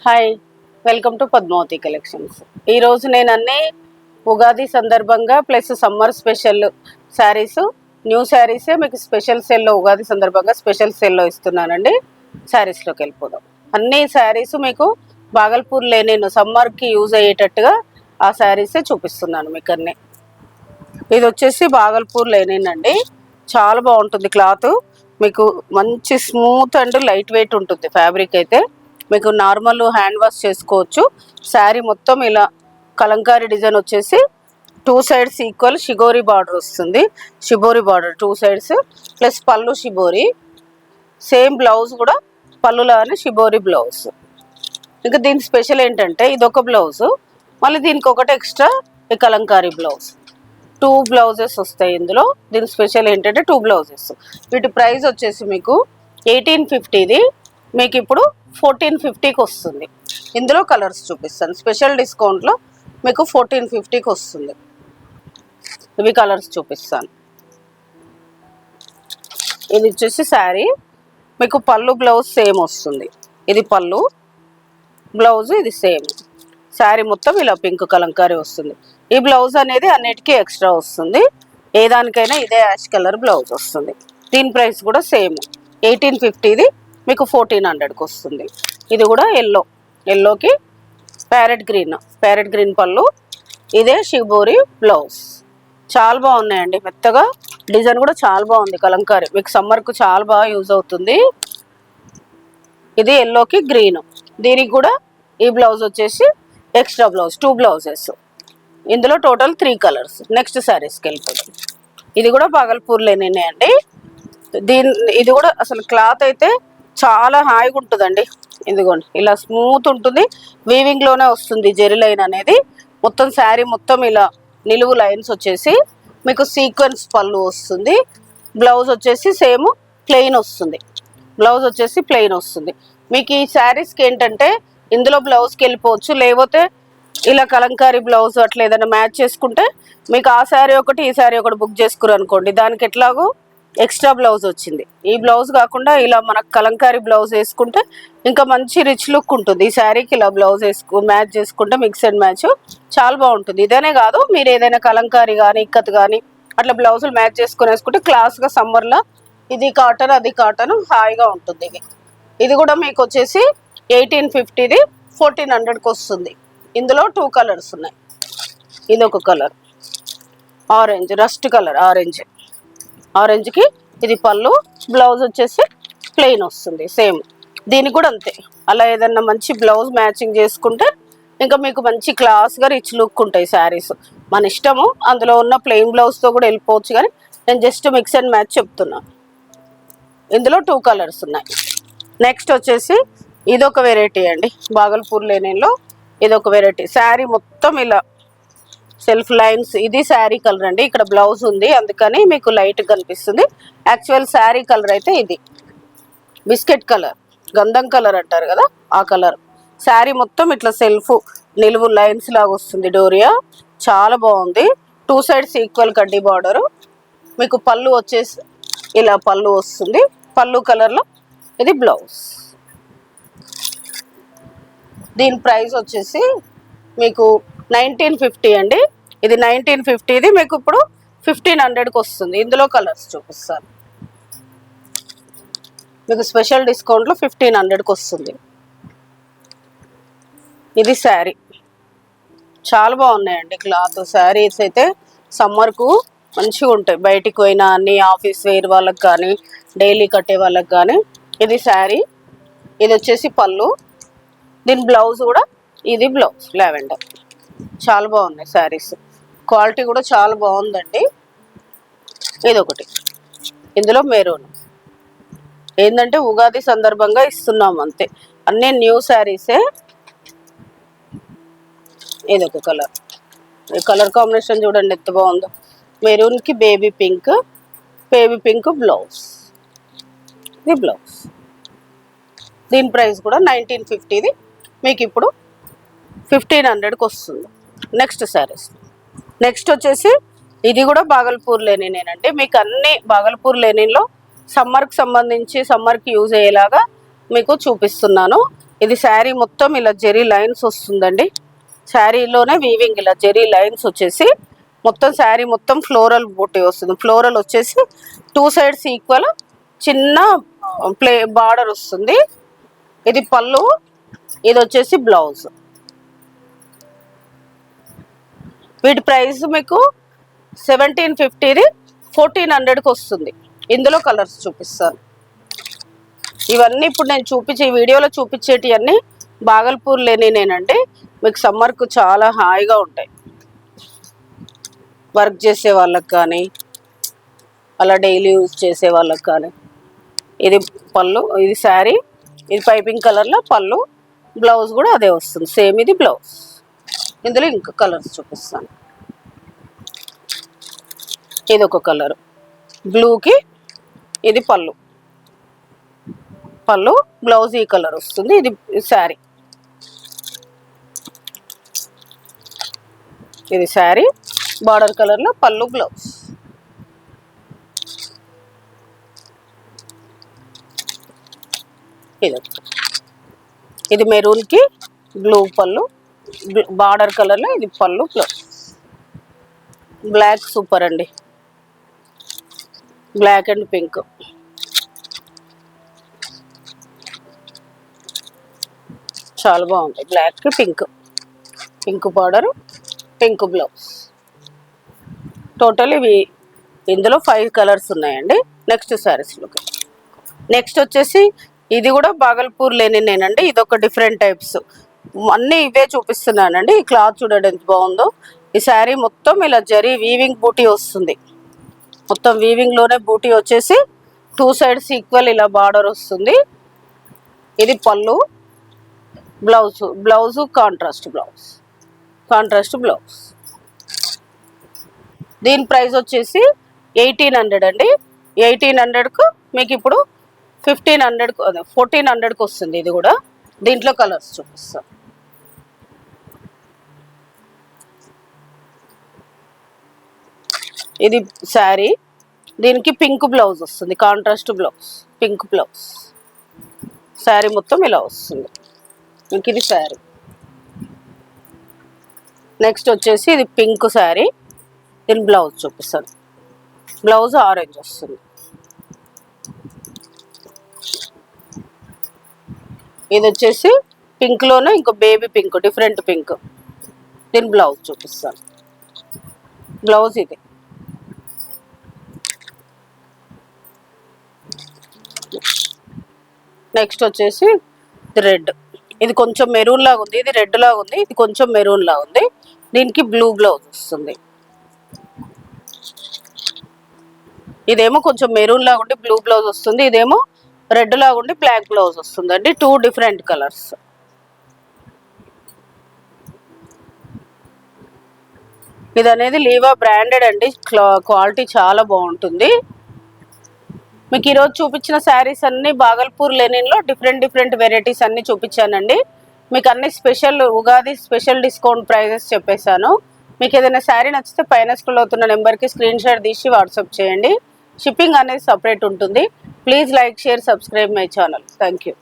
Hi, welcome to Padmavati collections. ఈరోజు నేను అన్నీ ఉగాది సందర్భంగా plus summer special saris, new శారీసే మీకు స్పెషల్ సేల్లో ఉగాది సందర్భంగా స్పెషల్ సేల్లో ఇస్తున్నానండి. శారీస్లోకి వెళ్ళిపోదాం. అన్ని శారీస్ మీకు బాగల్పూర్ లేనేను సమ్మర్కి యూజ్ అయ్యేటట్టుగా ఆ శారీసే చూపిస్తున్నాను మీకు అన్నీ. ఇది వచ్చేసి బాగల్పూర్ లేనేనండి. చాలా బాగుంటుంది క్లాత్, మీకు మంచి స్మూత్ అండ్ లైట్ వెయిట్ ఉంటుంది. ఫ్యాబ్రిక్ అయితే మీకు నార్మల్ హ్యాండ్ వాష్ చేసుకోవచ్చు. శారీ మొత్తం ఇలా కలంకారీ డిజైన్ వచ్చేసి టూ సైడ్స్ ఈక్వల్ షిగోరి బార్డర్ వస్తుంది. Shibori border two sides plus పళ్ళు షిబోరి, సేమ్ బ్లౌజ్ కూడా పళ్ళులానే షిబోరి బ్లౌజ్. ఇంకా దీని స్పెషల్ ఏంటంటే ఇదొక బ్లౌజ్, మళ్ళీ దీనికి ఒకటి ఎక్స్ట్రా ఈ కలంకారీ బ్లౌజ్. టూ బ్లౌజెస్ వస్తాయి ఇందులో. దీని స్పెషల్ ఏంటంటే టూ బ్లౌజెస్. వీటి ప్రైస్ వచ్చేసి మీకు 1850ది మీకు ఇప్పుడు 1450కి వస్తుంది. ఇందులో కలర్స్ చూపిస్తాను. స్పెషల్ డిస్కౌంట్లో మీకు 1450కి వస్తుంది. ఇవి కలర్స్ చూపిస్తాను. ఇది వచ్చేసి శారీ, మీకు పళ్ళు బ్లౌజ్ సేమ్ వస్తుంది. ఇది పళ్ళు బ్లౌజ్, ఇది సేమ్. శారీ మొత్తం ఇలా పింక్ కలంకారీ వస్తుంది. ఈ బ్లౌజ్ అనేది అన్నిటికీ ఎక్స్ట్రా వస్తుంది. ఏ దానికైనా ఇదే యాష్ కలర్ బ్లౌజ్ వస్తుంది. దీని ప్రైస్ కూడా సేమ్ 1850ది మీకు 1400కి వస్తుంది. ఇది కూడా ఎల్లోకి ప్యారెట్ గ్రీన్ పళ్ళు, ఇదే షిబోరి బ్లౌజ్. చాలా బాగున్నాయండి, మెత్తగా డిజైన్ కూడా చాలా బాగుంది. కలంకారీ మీకు సమ్మర్కు చాలా బాగా యూజ్ అవుతుంది. ఇది ఎల్లోకి గ్రీన్. దీనికి కూడా ఈ బ్లౌజ్ వచ్చేసి ఎక్స్ట్రా బ్లౌజ్, టూ బ్లౌజెస్. ఇందులో టోటల్ 3 కలర్స్. నెక్స్ట్ శారీస్కి వెళ్ళిపోతాం. ఇది కూడా బాగల్పూర్లోనే అండి. ఇది కూడా అసలు క్లాత్ అయితే చాలా హాయిగా ఉంటుందండి. ఇదిగోండి ఇలా స్మూత్ ఉంటుంది, వీవింగ్లోనే వస్తుంది. జెరీ లైన్ అనేది మొత్తం శారీ మొత్తం ఇలా నిలువు లైన్స్ వచ్చేసి మీకు సీక్వెన్స్ పళ్ళు వస్తుంది. బ్లౌజ్ వచ్చేసి సేమ్ ప్లెయిన్ వస్తుంది. మీకు ఈ శారీస్కి ఏంటంటే ఇందులో బ్లౌజ్కి వెళ్ళిపోవచ్చు, లేకపోతే ఇలా కలంకారీ బ్లౌజ్ అట్లా ఏదైనా మ్యాచ్ చేసుకుంటే మీకు ఆ శారీ ఒకటి ఈ శారీ ఒకటి బుక్ చేసుకురు అనుకోండి, దానికి ఎట్లాగో ఎక్స్ట్రా బ్లౌజ్ వచ్చింది. ఈ బ్లౌజ్ కాకుండా ఇలా మనకు కలంకారీ బ్లౌజ్ వేసుకుంటే ఇంకా మంచి రిచ్ లుక్ ఉంటుంది. ఈ శారీకి ఇలా బ్లౌజ్ మ్యాచ్ చేసుకుంటే మిక్స్ అండ్ మ్యాచ్ చాలా బాగుంటుంది. ఇదనే కాదు, మీరు ఏదైనా కలంకారీ కానీ ఇక్కత్ కానీ అట్లా బ్లౌజులు మ్యాచ్ చేసుకుని వేసుకుంటే క్లాస్గా సమ్మర్లో ఇది కాటన్ అది కాటన్ హాయిగా ఉంటుంది. ఇది కూడా మీకు వచ్చేసి 1850ది 1400కి వస్తుంది. ఇందులో 2 కలర్స్ ఉన్నాయి. ఇది ఒక కలర్ ఆరెంజ్, రస్ట్ కలర్ ఆరెంజ్కి ఇది పళ్ళు, బ్లౌజ్ వచ్చేసి ప్లెయిన్ వస్తుంది సేమ్. దీనికి కూడా అంతే, అలా ఏదన్నా మంచి బ్లౌజ్ మ్యాచింగ్ చేసుకుంటే ఇంకా మీకు మంచి క్లాస్గా రిచ్ లుక్ ఉంటాయి శారీస్. మన ఇష్టము, అందులో ఉన్న ప్లెయిన్ బ్లౌజ్తో కూడా వెళ్ళిపోవచ్చు, కానీ నేను జస్ట్ మిక్స్ అండ్ మ్యాచ్ చెప్తున్నాను. ఇందులో 2 కలర్స్ ఉన్నాయి. నెక్స్ట్ వచ్చేసి ఇదొక వెరైటీ అండి, బాగల్పూర్ లేనేలో ఇదొక వెరైటీ. శారీ మొత్తం ఇలా సెల్ఫ్ లైన్స్. ఇది శారీ కలర్ అండి, ఇక్కడ బ్లౌజ్ ఉంది అందుకని మీకు లైట్ కనిపిస్తుంది. యాక్చువల్ శారీ కలర్ అయితే ఇది బిస్కెట్ కలర్, గంధం కలర్ అంటారు కదా ఆ కలర్. శారీ మొత్తం ఇట్లా సెల్ఫ్ నిలువు లైన్స్ లాగా వస్తుంది. డోరియా చాలా బాగుంది. 2 సైడ్స్ ఈక్వల్ కడ్డీ బార్డరు. మీకు పళ్ళు వచ్చేసి ఇలా పళ్ళు వస్తుంది, పళ్ళు కలర్లో. ఇది బ్లౌజ్. దీని ప్రైస్ వచ్చేసి మీకు 1950 అండి. ఇది 1950ది మీకు ఇప్పుడు 1500కి వస్తుంది. ఇందులో కలర్స్ చూపిస్తాను. మీకు స్పెషల్ డిస్కౌంట్లో 1500కి వస్తుంది. ఇది శారీ చాలా బాగున్నాయండి క్లాత్. శారీస్ అయితే సమ్మర్కు మంచిగా ఉంటాయి. బయటికి పోయినా అన్ని ఆఫీస్ వేర్ వాళ్ళకి కానీ డైలీ కట్టే వాళ్ళకి కానీ ఇది శారీ. ఇది వచ్చేసి పళ్ళు, దీని బ్లౌజ్ కూడా ఇది బ్లౌజ్ లావెండర్. చాలా బాగున్నాయి శారీస్, క్వాలిటీ కూడా చాలా బాగుందండి. ఇదొకటి, ఇందులో మెరూన్. ఏంటంటే ఉగాది సందర్భంగా ఇస్తున్నాం అంతే, అన్నీ న్యూ శారీసే. ఇదొక కలర్, కలర్ కాంబినేషన్ చూడండి ఎంత బాగుందో. మెరూన్కి బేబీ పింక్ బ్లౌజ్. ఇది బ్లౌజ్. దీని ప్రైస్ కూడా 1950ది మీకు ఇప్పుడు 1500కి వస్తుంది. నెక్స్ట్ శారీస్. నెక్స్ట్ వచ్చేసి ఇది కూడా బాగల్పూర్ లేనేనండి. మీకు అన్ని బాగల్పూర్ లేనిలో సమ్మర్కి సంబంధించి సమ్మర్కి యూజ్ అయ్యేలాగా మీకు చూపిస్తున్నాను. ఇది శారీ మొత్తం ఇలా జెరీ లైన్స్ వస్తుందండి. శారీలోనే వీవింగ్ ఇలా జెరీ లైన్స్ వచ్చేసి మొత్తం శారీ మొత్తం ఫ్లోరల్ బూటీ వస్తుంది. ఫ్లోరల్ వచ్చేసి 2 సైడ్స్ ఈక్వల్ చిన్న బార్డర్ వస్తుంది. ఇది పళ్ళు, ఇది వచ్చేసి బ్లౌజ్. వీటి ప్రైస్ మీకు 1750, 1400కి వస్తుంది. ఇందులో కలర్స్ చూపిస్తాను. ఇవన్నీ ఇప్పుడు నేను చూపించే ఈ వీడియోలో చూపించేటివన్నీ బాగల్పూర్ లేనినేనండి. మీకు సమ్మర్కు చాలా హాయిగా ఉంటాయి. వర్క్ చేసే వాళ్ళకి కానీ అలా డైలీ యూజ్ చేసే వాళ్ళకి కానీ. ఇది పళ్ళు, ఇది శారీ, ఇది పైపింగ్ కలర్లో పళ్ళు, బ్లౌజ్ కూడా అదే వస్తుంది సేమ్. ఇది బ్లౌజ్. ఇందులో ఇంకా కలర్స్ చూపిస్తాను. ఇది ఒక కలరు బ్లూకి, ఇది పళ్ళు, పళ్ళు బ్లౌజ్ ఈ కలర్ వస్తుంది. ఇది శారీ, ఇది శారీ బార్డర్ కలర్లో పళ్ళు బ్లౌజ్. ఇది మెరూన్కి బ్లూ పళ్ళు, బార్డర్ కలర్లో ఇది పళ్ళు బ్లౌజ్. బ్లాక్ సూపర్ అండి, బ్లాక్ అండ్ పింక్. చాలా బాగుంది. బ్లాక్కి pink, pink border, pink blouse. Total ఇవి ఇందులో 5 కలర్స్ ఉన్నాయండి. నెక్స్ట్ శారీస్లోకి. నెక్స్ట్ వచ్చేసి ఇది కూడా బాగల్పూర్ లేనినేనండి. ఇది ఒక డిఫరెంట్ టైప్స్, అన్నీ ఇవే చూపిస్తున్నానండి. ఈ క్లాత్ చూడండి ఎంత బాగుందో. ఈ శారీ మొత్తం ఇలా జరీ వీవింగ్ బూటీ వస్తుంది. మొత్తం వీవింగ్లోనే బూటీ వచ్చేసి 2 సైడ్స్ ఈక్వల్ ఇలా బార్డర్ వస్తుంది. ఇది పళ్ళు, బ్లౌజు కాంట్రాస్ట్ బ్లౌజ్. దీని ప్రైస్ వచ్చేసి 1800 అండి. 1800కు మీకు ఇప్పుడు 1500కు 1400కు వస్తుంది. ఇది కూడా దీంట్లో కలర్స్ చూపిస్తాం. ఇది శారీ, దీనికి పింక్ బ్లౌజ్ వస్తుంది, contrast blouse, pink blouse. Sari మొత్తం ఇలా వస్తుంది. ఇంక ఇది శారీ. నెక్స్ట్ వచ్చేసి ఇది పింక్ శారీ, దీని బ్లౌజ్ చూపిస్తాను. బ్లౌజ్ ఆరెంజ్ వస్తుంది. ఇది వచ్చేసి పింక్లోనే ఇంకో బేబీ పింక్, డిఫరెంట్ పింక్. దీని బ్లౌజ్ చూపిస్తాను. బ్లౌజ్ ఇది. నెక్స్ట్ వచ్చేసి రెడ్. ఇది కొంచెం మెరూన్ లాగా ఉంది, ఇది రెడ్ లాగా ఉంది, ఇది కొంచెం మెరూన్ లాగా ఉంది. దీనికి బ్లూ బ్లౌజ్ వస్తుంది. ఇదేమో కొంచెం మెరూన్ లాగా ఉండి బ్లూ బ్లౌజ్ వస్తుంది. ఇదేమో రెడ్ లాగా ఉండి బ్లాక్ బ్లౌజ్ వస్తుందండి. 2 డిఫరెంట్ కలర్స్. ఇది అనేది లీవా బ్రాండెడ్ అండి. క్వాలిటీ చాలా బాగుంటుంది. మీకు ఈరోజు చూపించిన శారీస్ అన్నీ బాగల్పూర్ లెనిన్లో డిఫరెంట్ వెరైటీస్ అన్నీ చూపించానండి. మీకు అన్ని special Ugadi special discount prizes చెప్పేశాను. మీకు ఏదైనా శారీ నచ్చితే పైన స్క్రోల్ అవుతున్న నెంబర్కి స్క్రీన్ షాట్ తీసి వాట్సాప్ చేయండి. షిప్పింగ్ అనేది సపరేట్ ఉంటుంది. Please like, share, subscribe my channel. Thank you.